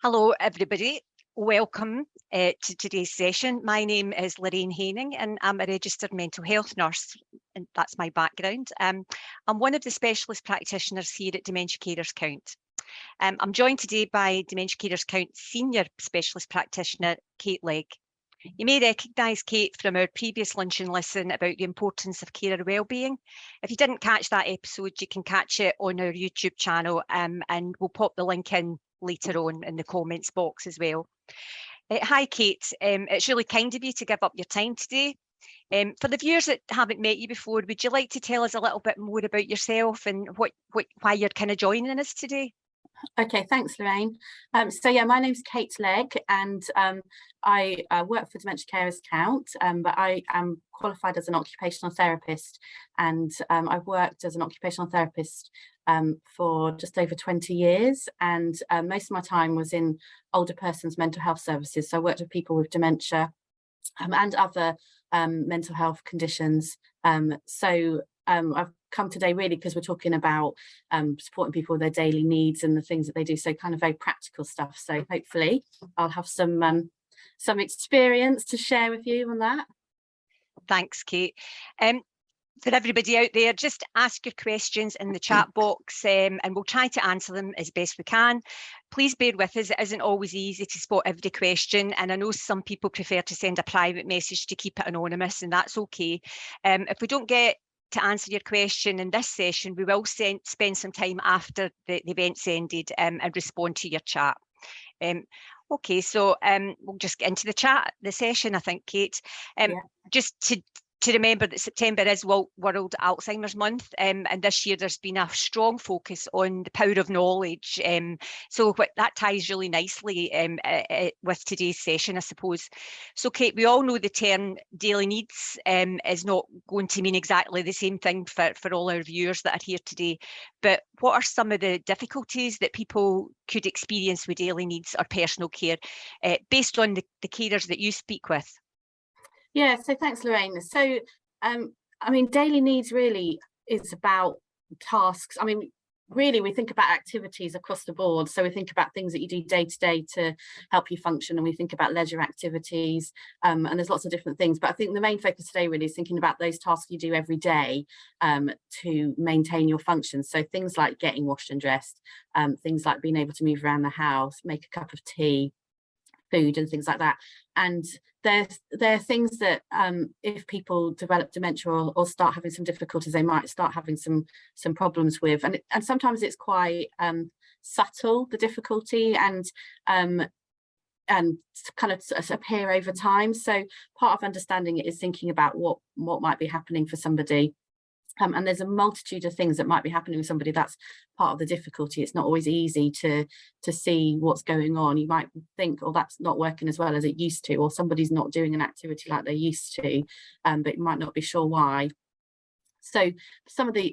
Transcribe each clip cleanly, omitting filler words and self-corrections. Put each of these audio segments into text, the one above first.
Hello, everybody. Welcome to today's session. My name is Lorraine Haining and I'm a registered mental health nurse, and that's my background. I'm one of the specialist practitioners here at Dementia Carers Count. I'm joined today by Dementia Carers Count Senior Specialist Practitioner, Kate Legg. You may recognise Kate from our previous lunch and listen about the importance of carer wellbeing. If you didn't catch that episode, you can catch it on our YouTube channel, and we'll pop the link in later on in the comments box as well. Hi Kate, it's really kind of you to give up your time today. For the viewers that haven't met you before, would you like to tell us a little bit more about yourself and why you're kind of joining us today? Okay, thanks, Lorraine. So yeah, my name's Kate Legg, and I work for Dementia Carers Count, but I am qualified as an occupational therapist, and I've worked as an occupational therapist for just over 20 years, and most of my time was in older persons mental health services. So I worked with people with dementia and other mental health conditions. I've come today really because we're talking about supporting people with their daily needs and the things that they do, so kind of very practical stuff. So hopefully I'll have some experience to share with you on that. Thanks, Kate. For everybody out there, just ask your questions in the chat box, and we'll try to answer them as best we can. Please bear with us, it isn't always easy to spot every question, and I know some people prefer to send a private message to keep it anonymous, and that's okay. If we don't get to answer your question in this session, we will spend some time after the event's ended and respond to your chat. Okay, so we'll just get into the session, I think, Kate. Just to remember that September is World Alzheimer's Month, and this year there's been a strong focus on the power of knowledge. So that ties really nicely with today's session, I suppose. So Kate, we all know the term daily needs is not going to mean exactly the same thing for all our viewers that are here today. But what are some of the difficulties that people could experience with daily needs or personal care based on the carers that you speak with? Yeah, so thanks, Lorraine. So, I mean, daily needs really is about tasks. I mean, really, we think about activities across the board. So we think about things that you do day to day to help you function, and we think about leisure activities, and there's lots of different things. But I think the main focus today really is thinking about those tasks you do every day to maintain your function. So things like getting washed and dressed, things like being able to move around the house, make a cup of tea, food and things like that. And there are things that if people develop dementia or start having some difficulties, they might start having some problems with, and sometimes it's quite subtle, the difficulty, and kind of appear over time. So part of understanding it is thinking about what might be happening for somebody. And there's a multitude of things that might be happening with somebody. That's part of the difficulty. It's not always easy to see what's going on. You might think, oh, that's not working as well as it used to, or somebody's not doing an activity like they used to, but you might not be sure why. So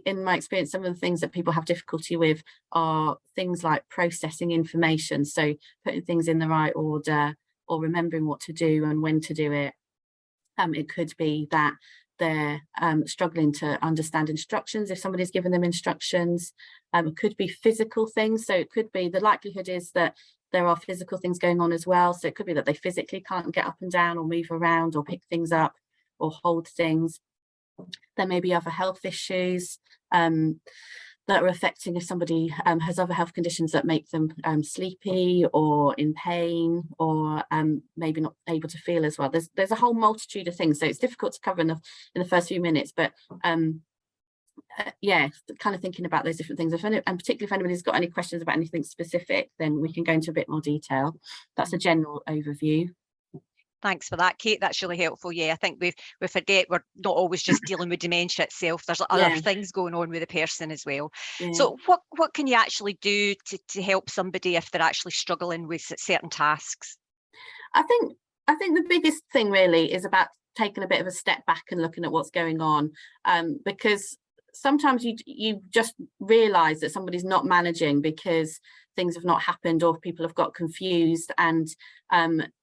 in my experience, some of the things that people have difficulty with are things like processing information. So putting things in the right order, or remembering what to do and when to do it. It could be that they're struggling to understand instructions if somebody's given them instructions. It could be physical things. So it could be, the likelihood is that there are physical things going on as well. So it could be that they physically can't get up and down or move around or pick things up or hold things. There may be other health issues that are affecting, if somebody has other health conditions that make them sleepy or in pain, or maybe not able to feel as well. There's a whole multitude of things, so it's difficult to cover in the first few minutes, but yeah, kind of thinking about those different things. And particularly if anybody's got any questions about anything specific, then we can go into a bit more detail. That's a general overview. Thanks for that, Kate. That's really helpful. Yeah, I think we forget we're not always just dealing with dementia itself. There's other things going on with the person as well. Yeah. So what can you actually do to help somebody if they're actually struggling with certain tasks? I think the biggest thing really is about taking a bit of a step back and looking at what's going on, because sometimes you just realize that somebody's not managing because things have not happened or people have got confused, and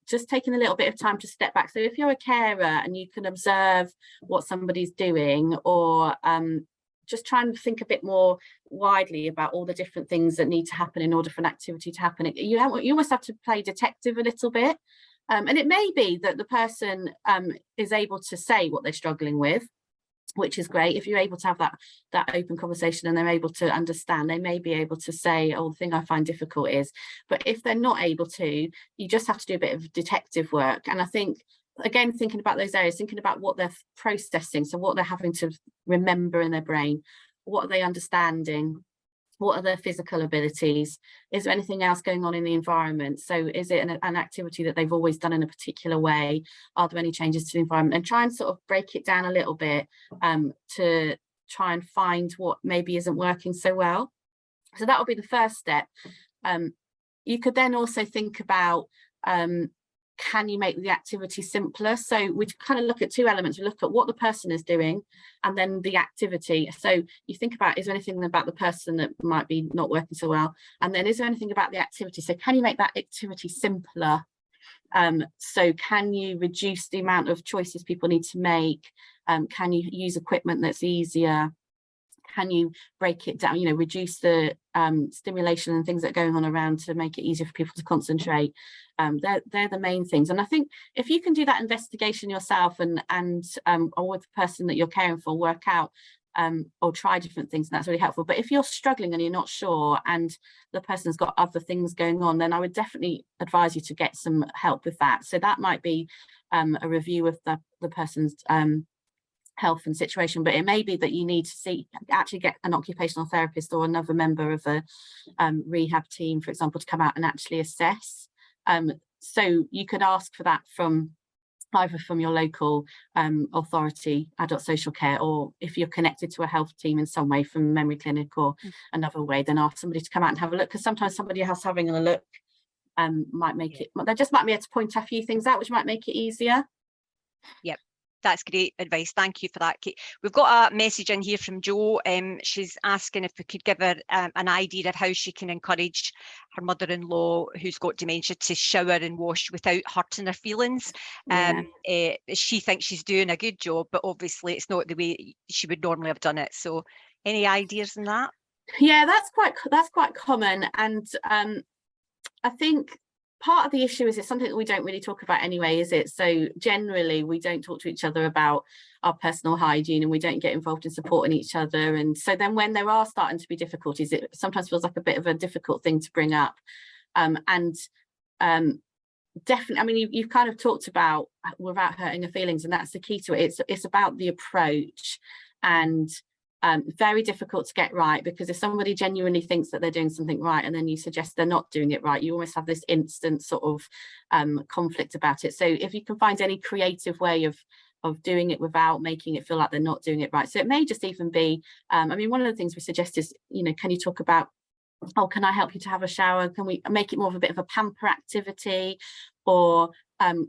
just taking a little bit of time to step back. So if you're a carer and you can observe what somebody's doing, or just try and think a bit more widely about all the different things that need to happen in order for an activity to happen. You almost have to play detective a little bit. And it may be that the person is able to say what they're struggling with, which is great. If you're able to have that open conversation and they're able to understand, they may be able to say, oh, the thing I find difficult is. But if they're not able to, you just have to do a bit of detective work. And I think, again, thinking about those areas, thinking about what they're processing, so what they're having to remember in their brain, what are they understanding, what are their physical abilities, is there anything else going on in the environment? So is it an activity that they've always done in a particular way? Are there any changes to the environment? And try and sort of break it down a little bit to try and find what maybe isn't working so well. So that will be the first step. You could then also think about, can you make the activity simpler? So we kind of look at two elements. We look at what the person is doing and then the activity. So you think about, is there anything about the person that might be not working so well? And then is there anything about the activity? So can you make that activity simpler? So can you reduce the amount of choices people need to make? Can you use equipment that's easier? Can you break it down, reduce the stimulation and things that are going on around to make it easier for people to concentrate? They're the main things. And I think if you can do that investigation yourself and or with the person that you're caring for, work out or try different things, and that's really helpful. But if you're struggling and you're not sure and the person's got other things going on, then I would definitely advise you to get some help with that. So that might be a review of the person's health and situation, but it may be that you need to actually get an occupational therapist or another member of a rehab team, for example, to come out and actually assess. So you could ask for that from either from your local authority, adult social care, or if you're connected to a health team in some way from memory clinic or another way, then ask somebody to come out and have a look, because sometimes somebody else having a look might make it, they just might be able to point a few things out which might make it easier. Yep. That's great advice. Thank you for that, Kate. We've got a message in here from Jo. She's asking if we could give her an idea of how she can encourage her mother-in-law who's got dementia to shower and wash without hurting her feelings. She thinks she's doing a good job, but obviously it's not the way she would normally have done it. So any ideas on that? Yeah, that's quite common. And I think part of the issue is it's something that we don't really talk about anyway, is it? So generally we don't talk to each other about our personal hygiene, and we don't get involved in supporting each other. And so then when there are starting to be difficulties, it sometimes feels like a bit of a difficult thing to bring up. Definitely, I mean, you've kind of talked about without hurting her feelings, and that's the key to it. It's about the approach, and very difficult to get right, because if somebody genuinely thinks that they're doing something right and then you suggest they're not doing it right, you almost have this instant sort of conflict about it. So if you can find any creative way of doing it without making it feel like they're not doing it right. So it may just even be, I mean, one of the things we suggest is, can you talk about, oh, can I help you to have a shower? Can we make it more of a bit of a pamper activity, or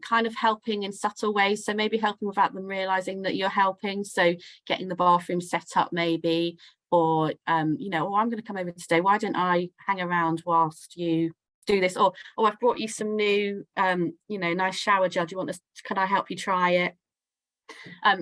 kind of helping in subtle ways? So maybe helping without them realizing that you're helping. So getting the bathroom set up maybe, or, oh, I'm going to come over today. Why don't I hang around whilst you do this? Or, oh, I've brought you some new, nice shower gel. Do you want this? Can I help you try it?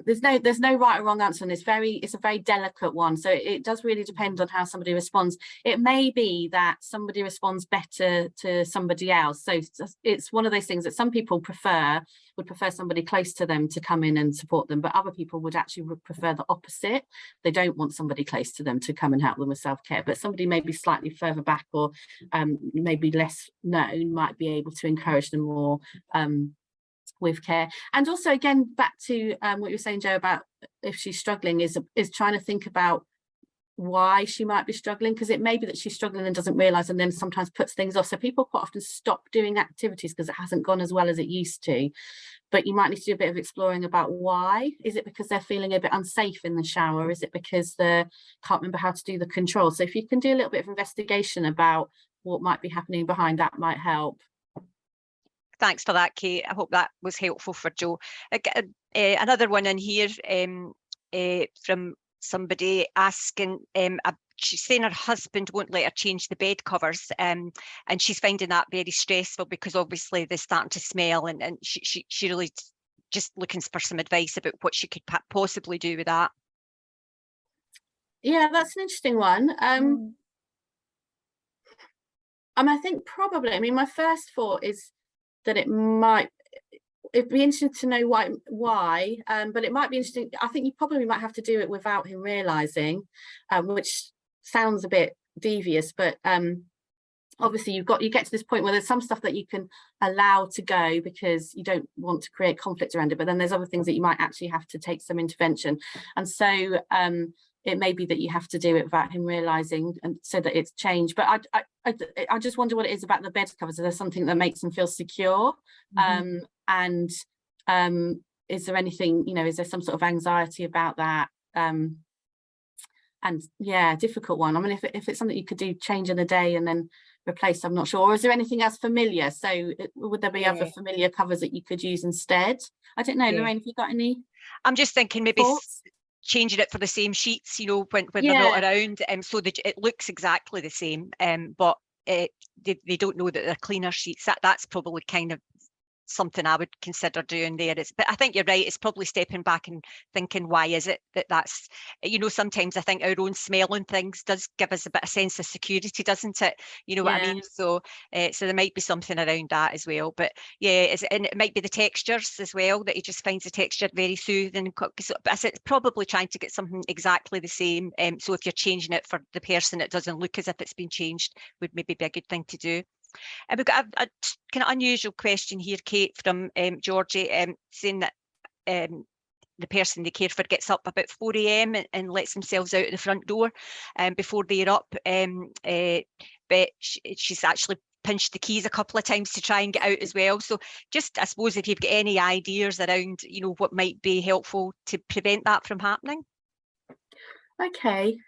There's no right or wrong answer, and it's a very delicate one. So it does really depend on how somebody responds. It may be that somebody responds better to somebody else. So it's one of those things that some people would prefer somebody close to them to come in and support them, but other people would actually prefer the opposite. They don't want somebody close to them to come and help them with self-care, but somebody maybe slightly further back or maybe less known might be able to encourage them more with care. And also, again, back to what you were saying, Jo, about if she's struggling, is trying to think about why she might be struggling, because it may be that she's struggling and doesn't realize, and then sometimes puts things off. So people quite often stop doing activities because it hasn't gone as well as it used to, but you might need to do a bit of exploring about why. Is it because they're feeling a bit unsafe in the shower? Is it because they can't remember how to do the control? So if you can do a little bit of investigation about what might be happening behind, that might help. Thanks for that, Kate. I hope that was helpful for Jo. Another one in here from somebody asking, she's saying her husband won't let her change the bed covers, and she's finding that very stressful because obviously they're starting to smell, and she really just looking for some advice about what she could possibly do with that. Yeah, that's an interesting one. I think probably, I mean, my first thought is that it'd be interesting to know why, but it might be interesting. I think you probably might have to do it without him realizing, which sounds a bit devious, but obviously you get to this point where there's some stuff that you can allow to go because you don't want to create conflict around it, but then there's other things that you might actually have to take some intervention. And so it may be that you have to do it without him realizing, and so that it's changed. But I just wonder what it is about the bed covers. Is there something that makes them feel secure? And is there anything, is there some sort of anxiety about that? And yeah, difficult one. I mean, if it's something you could do, change in a day and then replace, I'm not sure. Or is there anything else familiar? So would there be other familiar covers that you could use instead? I don't know, Lorraine, have you got any? I'm just thinking maybe thoughts? Changing it for the same sheets, when they're not around, so that it looks exactly the same, but they don't know that they're cleaner sheets. That's probably kind of something I would consider doing there. But I think you're right, it's probably stepping back and thinking, why is it that's sometimes I think our own smelling things does give us a bit of sense of security, doesn't it? You know what I mean? So there might be something around that as well. But yeah, and it might be the textures as well, that he just finds the texture very soothing. But I said probably trying to get something exactly the same. So if you're changing it for the person, it doesn't look as if it's been changed, would maybe be a good thing to do. And we've got a kind of unusual question here, Kate, from Georgie, saying that the person they care for gets up about 4 a.m. and lets themselves out of the front door before they're up. But she's actually pinched the keys a couple of times to try and get out as well. So just, I suppose, if you've got any ideas around, what might be helpful to prevent that from happening. Okay.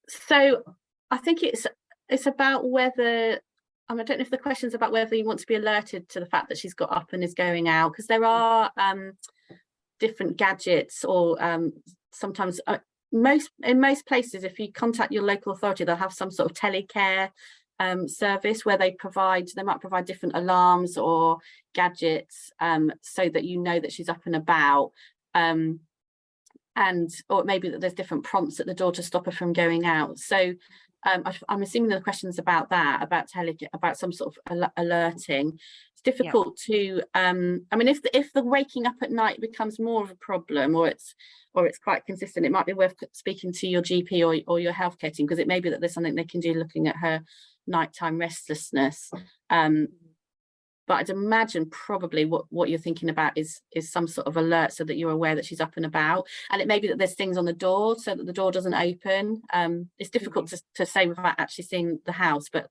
So I think it's about whether, I don't know if the question's about whether you want to be alerted to the fact that she's got up and is going out, because there are different gadgets, or sometimes in most places, if you contact your local authority, they'll have some sort of telecare service where they might provide different alarms or gadgets so that you know that she's up and about. Or it may be that there's different prompts at the door to stop her from going out. So I'm assuming the question's about that, about some sort of alerting. It's difficult to, I mean, if the waking up at night becomes more of a problem, or it's quite consistent, it might be worth speaking to your GP or your healthcare team, because it may be that there's something they can do looking at her nighttime restlessness. But I'd imagine probably what you're thinking about is some sort of alert, so that you're aware that she's up and about. And it may be that there's things on the door so that the door doesn't open. It's difficult to say without actually seeing the house, but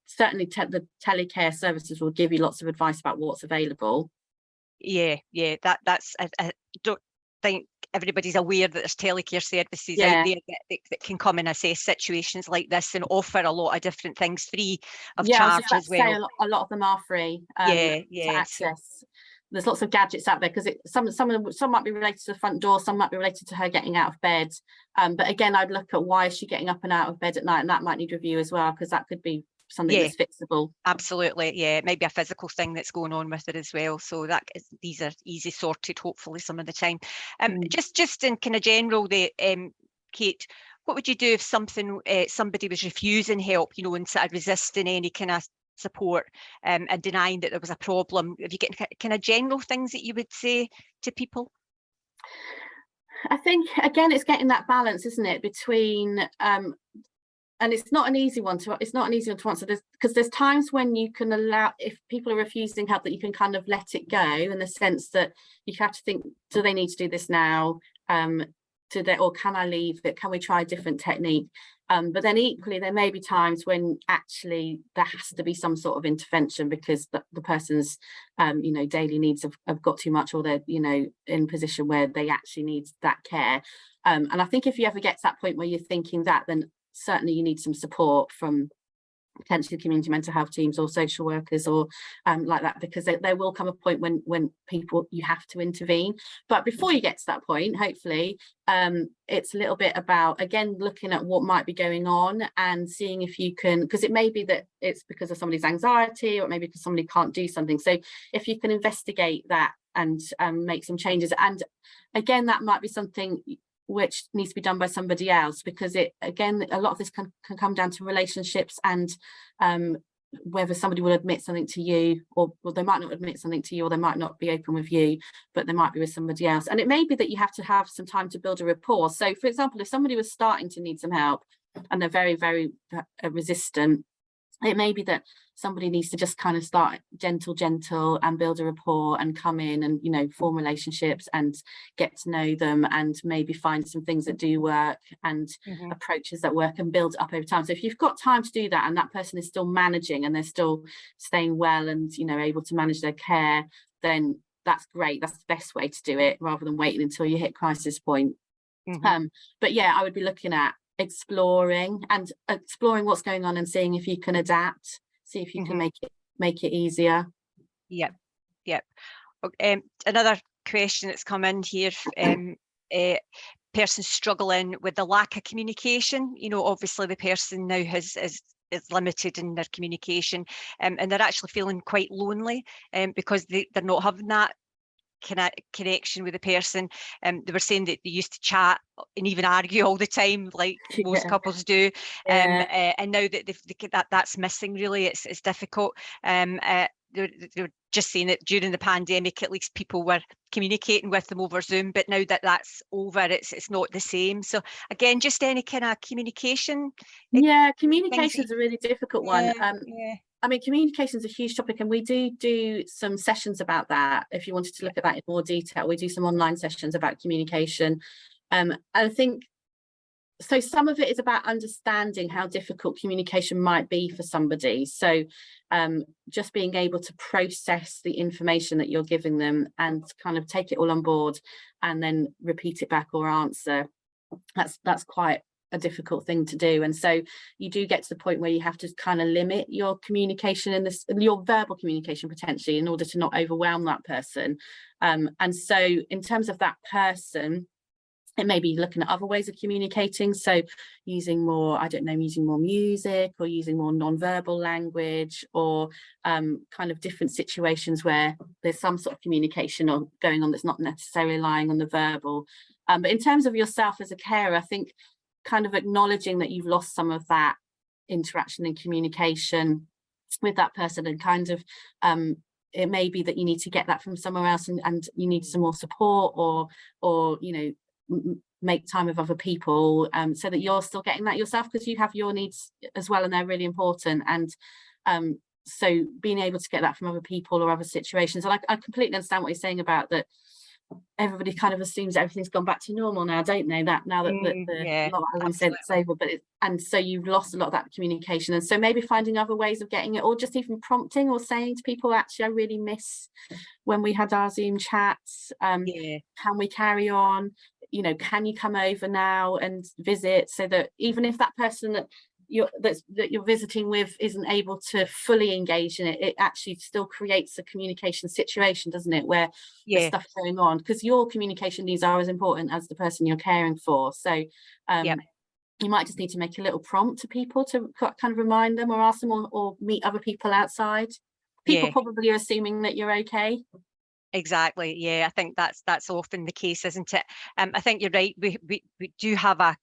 certainly the telecare services will give you lots of advice about what's available. Yeah, that's I don't think everybody's aware that there's telecare services out there that can come and assess situations like this and offer a lot of different things free of charge as well. A lot of them are free to access. There's lots of gadgets out there, because some might be related to the front door, some might be related to her getting out of bed. But again, I'd look at why is she getting up and out of bed at night, and that might need review as well, because that could be something that's fixable. Absolutely, it might be a physical thing that's going on with it as well. So these are easy sorted, hopefully, some of the time. Just in kind of general, Kate, what would you do if somebody was refusing help, and sort of resisting any kind of support and denying that there was a problem? Have you got kind of general things that you would say to people? I think, again, it's getting that balance, isn't it, between and it's not an easy one to answer, because there's times when you can allow, if people are refusing help, that you can kind of let it go, in the sense that you have to think, do they need to do this now? Or can I leave it? Can we try a different technique? But then equally, there may be times when actually there has to be some sort of intervention, because the person's daily needs have got too much, or they're in a position where they actually need that care. And I think if you ever get to that point where you're thinking that, then certainly you need some support from potentially community mental health teams or social workers, or like that, because there will come a point when you have to intervene. But before you get to that point, hopefully it's a little bit about, again, looking at what might be going on and seeing if you can, because it may be that it's because of somebody's anxiety, or maybe because somebody can't do something. So if you can investigate that and make some changes, and again, that might be something which needs to be done by somebody else, because it, again, a lot of this can come down to relationships and whether somebody will admit something to you, or they might not admit something to you, or they might not be open with you, but they might be with somebody else. And it may be that you have to have some time to build a rapport. So for example, if somebody was starting to need some help and they're very, very resistant, it may be that somebody needs to just kind of start gentle and build a rapport and come in and, you know, form relationships and get to know them, and maybe find some things that do work and approaches that work, and build up over time. So if you've got time to do that and that person is still managing and they're still staying well and, you know, able to manage their care, then that's great. That's the best way to do it, rather than waiting until you hit crisis point. But yeah, I would be looking at exploring what's going on and seeing if you can adapt, see if you can make it easier. Yep. Another question that's come in here, person struggling with the lack of communication. You know, obviously the person now is limited in their communication, and they're actually feeling quite lonely because they're not having that connection with the person. They were saying that they used to chat and even argue all the time, like most couples do, and now that that's missing, really, it's difficult. They're just saying that during the pandemic, at least people were communicating with them over Zoom, but now that that's over, it's not the same. So again, just any kind of communication. Communication is a really difficult one. I mean, communication is a huge topic, and we do some sessions about that. If you wanted to look at that in more detail, we do some online sessions about communication. I think, so some of it is about understanding how difficult communication might be for somebody. So just being able to process the information that you're giving them and kind of take it all on board and then repeat it back or answer, that's quite a difficult thing to do. And so you do get to the point where you have to kind of limit your communication and your verbal communication potentially, in order to not overwhelm that person. And so in terms of that person, it may be looking at other ways of communicating, so using more, using more music, or using more non-verbal language, or kind of different situations where there's some sort of communication going on that's not necessarily relying on the verbal. But in terms of yourself as a carer, I think kind of acknowledging that you've lost some of that interaction and communication with that person, and kind of it may be that you need to get that from somewhere else, and you need some more support, or you know, make time with other people, so that you're still getting that yourself, because you have your needs as well, and they're really important. And so being able to get that from other people or other situations. And I completely understand what you're saying about that. Everybody kind of assumes everything's gone back to normal now, don't they? That now that the lot, I wouldn't say it's over, but and so you've lost a lot of that communication. And so maybe finding other ways of getting it, or just even prompting or saying to people, actually, I really miss when we had our Zoom chats. Can we carry on? You know, can you come over now and visit? So that even if that person that you're visiting with isn't able to fully engage in it, it actually still creates a communication situation, doesn't it, where there's stuff going on, because your communication needs are as important as the person you're caring for. So you might just need to make a little prompt to people to kind of remind them, or ask them, or meet other people outside. People probably are assuming that you're okay. Exactly. I think that's often the case, isn't it? I think you're right. We do have a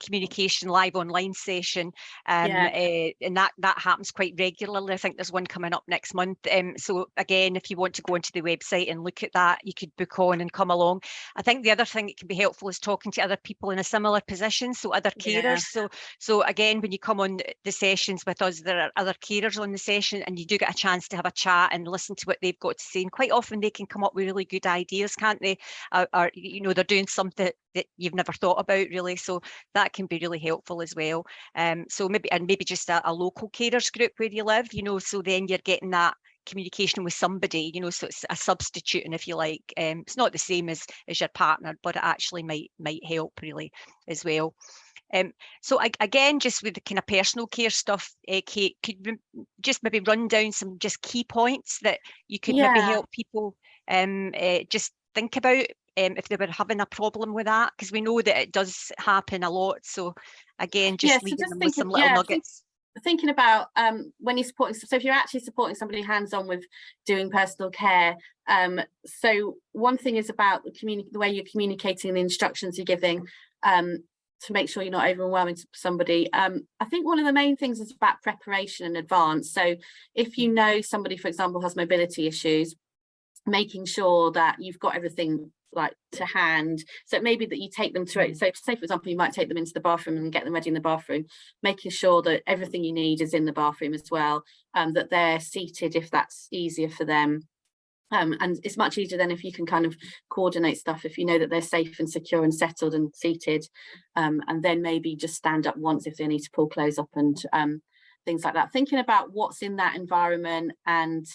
communication live online session, and that happens quite regularly. I think there's one coming up next month, so again, if you want to go onto the website and look at that, you could book on and come along. I think the other thing that can be helpful is talking to other people in a similar position, so other carers. So again, when you come on the sessions with us, there are other carers on the session, and you do get a chance to have a chat and listen to what they've got to say, and quite often they can come up with really good ideas, can't they? Or you know, they're doing something that you've never thought about, really. So that can be really helpful as well. So maybe just a local carers group where you live, you know, so then you're getting that communication with somebody, you know, so it's a substitute, and if you like, it's not the same as your partner, but it actually might help really as well. So again, just with the kind of personal care stuff, Kate, could you just maybe run down some just key points that you could maybe help people just think about if they were having a problem with that, because we know that it does happen a lot. So again, just leaving them with some little nuggets. Thinking about when you're supporting, so if you're actually supporting somebody hands-on with doing personal care, so one thing is about the way you're communicating, the instructions you're giving. to make sure you're not overwhelming somebody. I think one of the main things is about preparation in advance. So if you know somebody, for example, has mobility issues, making sure that you've got everything like to hand. So it may be that you take them through, so say for example you might take them into the bathroom and get them ready in the bathroom, making sure that everything you need is in the bathroom as well, that they're seated if that's easier for them. And it's much easier than if you can kind of coordinate stuff, if you know that they're safe and secure and settled and seated, and then maybe just stand up once if they need to pull clothes up and things like that. Thinking about what's in that environment and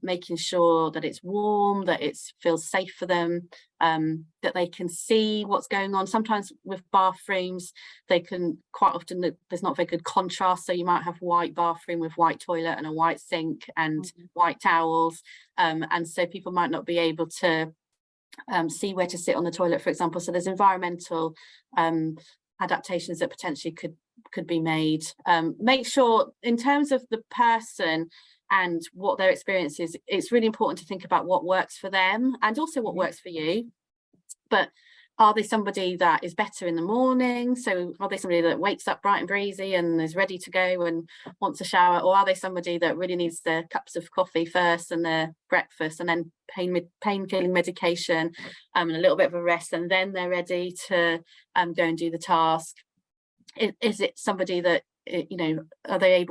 making sure that it's warm, that it feels safe for them, that they can see what's going on. Sometimes with bathrooms, they can quite often, there's not very good contrast, so you might have white bathroom with white toilet and a white sink and white towels, and so people might not be able to see where to sit on the toilet, for example. So there's environmental adaptations that potentially could be made. Make sure in terms of the person and what their experience is, it's really important to think about what works for them and also what works for you. But are they somebody that is better in the morning? So are they somebody that wakes up bright and breezy and is ready to go and wants a shower? Or are they somebody that really needs their cups of coffee first and their breakfast and then pain-killing medication and a little bit of a rest, and then they're ready to go and do the task? Is it somebody that, you know, are they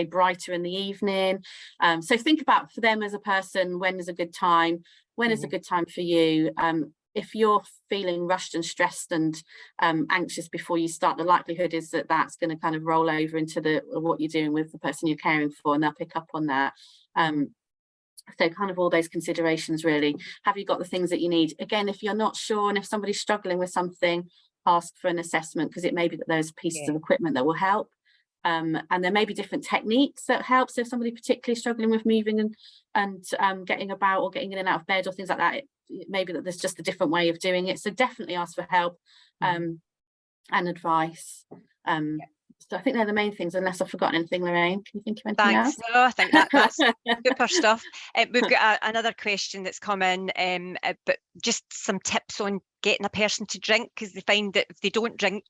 brighter in the evening? So think about, for them as a person, when is a good time? When is a good time for you? If you're feeling rushed and stressed and anxious before you start, the likelihood is that that's going to kind of roll over into what you're doing with the person you're caring for, and they'll pick up on that. So kind of all those considerations, really. Have you got the things that you need? Again, if you're not sure and if somebody's struggling with something, ask for an assessment, because it may be that there's pieces of equipment that will help. And there may be different techniques that help. So if somebody particularly struggling with moving and getting about or getting in and out of bed or things like that, it may be that there's just a different way of doing it. So definitely ask for help and advice. So I think they're the main things, unless I've forgotten anything. Lorraine, can you think of anything else? No, I think that's super stuff. We've got another question that's come in, but just some tips on getting a person to drink, because they find that if they don't drink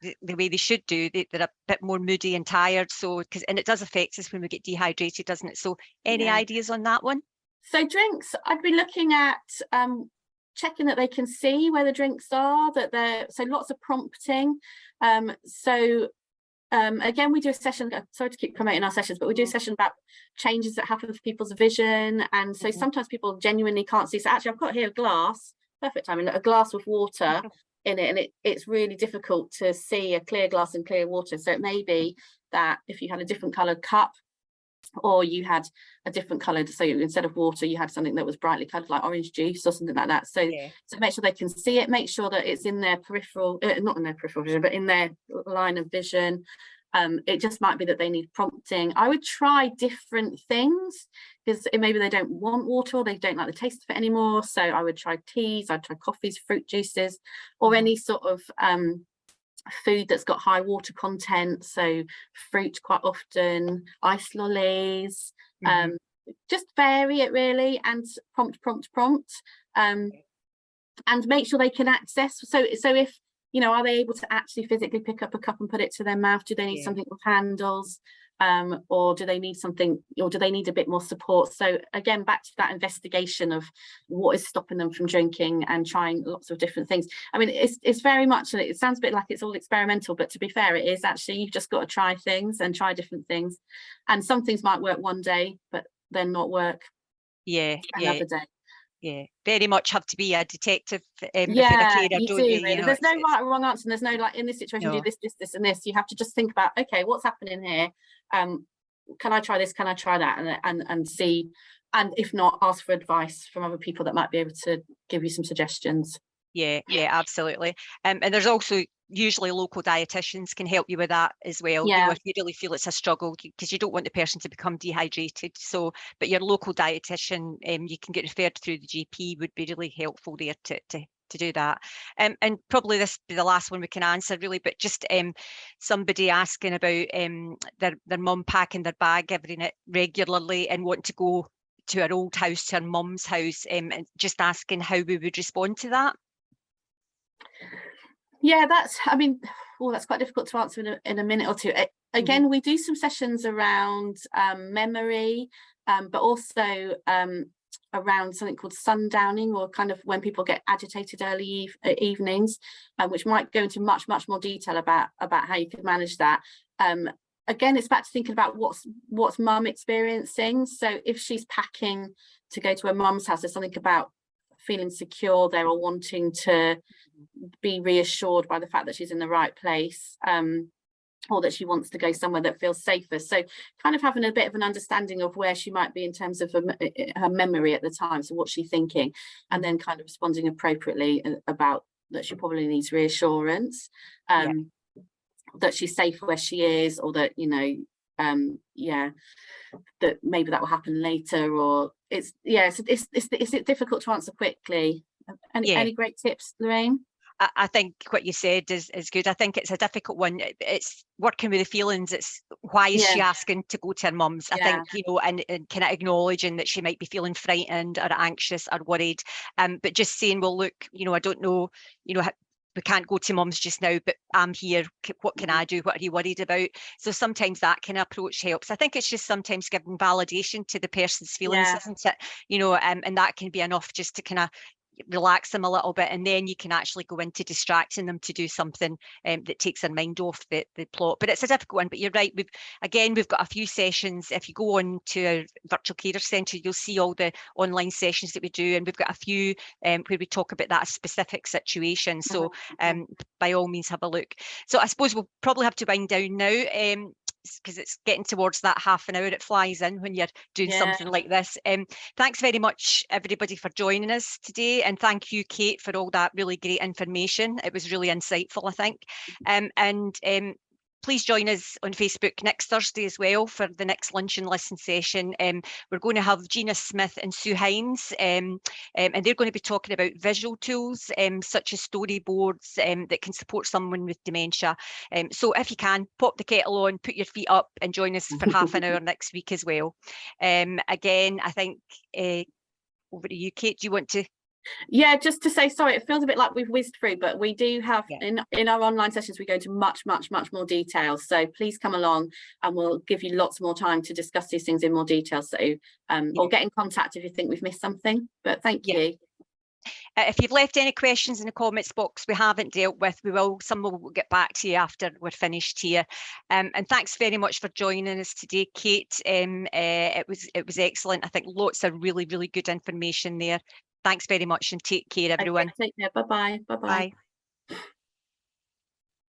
the way they should do, they're a bit more moody and tired. So and it does affect us when we get dehydrated, doesn't it? So any ideas on that one? So drinks, I'd be looking at checking that they can see where the drinks are, so lots of prompting. Again, we do a session, sorry to keep promoting our sessions, but we do a session about changes that happen for people's vision. And so sometimes people genuinely can't see. So actually I've got here a glass, perfect timing, a glass with water in it, and it's really difficult to see a clear glass and clear water. So it may be that if you had a different coloured cup, or you had a different coloured, so instead of water you had something that was brightly coloured like orange juice or something like that. So make sure they can see it, make sure that it's in their peripheral, not in their peripheral vision, but in their line of vision. It just might be that they need prompting. I would try different things, because maybe they don't want water or they don't like the taste of it anymore. So I would try teas, I'd try coffees, fruit juices, or any sort of food that's got high water content. So fruit quite often, ice lollies, just vary it really, and prompt, and make sure they can access. So if, you know, are they able to actually physically pick up a cup and put it to their mouth? Do they need something with handles, or do they need something, or do they need a bit more support? So again, back to that investigation of what is stopping them from drinking and trying lots of different things. I mean, it's very much, it sounds a bit like it's all experimental, but to be fair, it is actually, you've just got to try things and try different things. And some things might work one day, but then not work another day. Yeah, very much have to be a detective. You do, really. There's no right or wrong answer, and there's no like, in this situation do this and this. You have to just think about, okay, what's happening here? Can I try this? Can I try that? And see, and if not, ask for advice from other people that might be able to give you some suggestions. Yeah, absolutely. And there's also usually local dietitians can help you with that as well. You know, if you really feel it's a struggle, because you don't want the person to become dehydrated. So, but your local dietitian, you can get referred through the GP, would be really helpful there to do that. And probably this be the last one we can answer really, but just somebody asking about their mum packing their bag regularly and wanting to go to her old house, to her mum's house, and just asking how we would respond to that. Yeah, I mean, well, that's quite difficult to answer in a minute or two. Again, we do some sessions around memory, but also around something called sundowning, or kind of when people get agitated early evenings, which might go into much more detail about how you can manage that. Again, it's back to thinking about what's mum experiencing. So if she's packing to go to her mum's house, there's something about feeling secure there, or wanting to be reassured by the fact that she's in the right place, or that she wants to go somewhere that feels safer. So kind of having a bit of an understanding of where she might be in terms of her memory at the time, so what's she thinking, and then kind of responding appropriately about that she probably needs reassurance, that she's safe where she is, or that, you know, that maybe that will happen later, or it's difficult to answer quickly. Any great tips, Lorraine? I think what you said is good. I think it's a difficult one. It's working with the feelings. It's why is she asking to go to her mum's? I think, you know, and kind of acknowledging that she might be feeling frightened or anxious or worried. But just saying, well, look, you know, I don't know, you know, we can't go to mum's just now, but I'm here. What can I do? What are you worried about? So sometimes that kind of approach helps. I think it's just sometimes giving validation to the person's feelings, isn't it? You know, and that can be enough just to kind of relax them a little bit, and then you can actually go into distracting them to do something that takes their mind off the plot. But it's a difficult one. But you're right, we've got a few sessions. If you go on to our virtual carer centre, you'll see all the online sessions that we do, and we've got a few where we talk about that specific situation. So by all means, have a look. So I suppose we'll probably have to wind down now, because it's getting towards that half an hour. It flies in when you're doing something like this. Thanks very much, everybody, for joining us today, and thank you, Kate, for all that really great information. It was really insightful, I think. Please join us on Facebook next Thursday as well for the next lunch and listen session. We're going to have Gina Smith and Sue Hines, and they're going to be talking about visual tools such as storyboards that can support someone with dementia. So if you can, pop the kettle on, put your feet up, and join us for half an hour next week as well. Again, I think over to you, Kate. Do you want to? Yeah, just to say, sorry, it feels a bit like we've whizzed through, but we do have in our online sessions, we go into much more detail. So please come along and we'll give you lots more time to discuss these things in more detail. So or get in contact if you think we've missed something. But thank you. If you've left any questions in the comments box we haven't dealt with, someone will get back to you after we're finished here. And thanks very much for joining us today, Kate. It was excellent. I think lots of really good information there. Thanks very much, and take care, everyone. Okay, take care. Bye-bye. Bye-bye. Bye.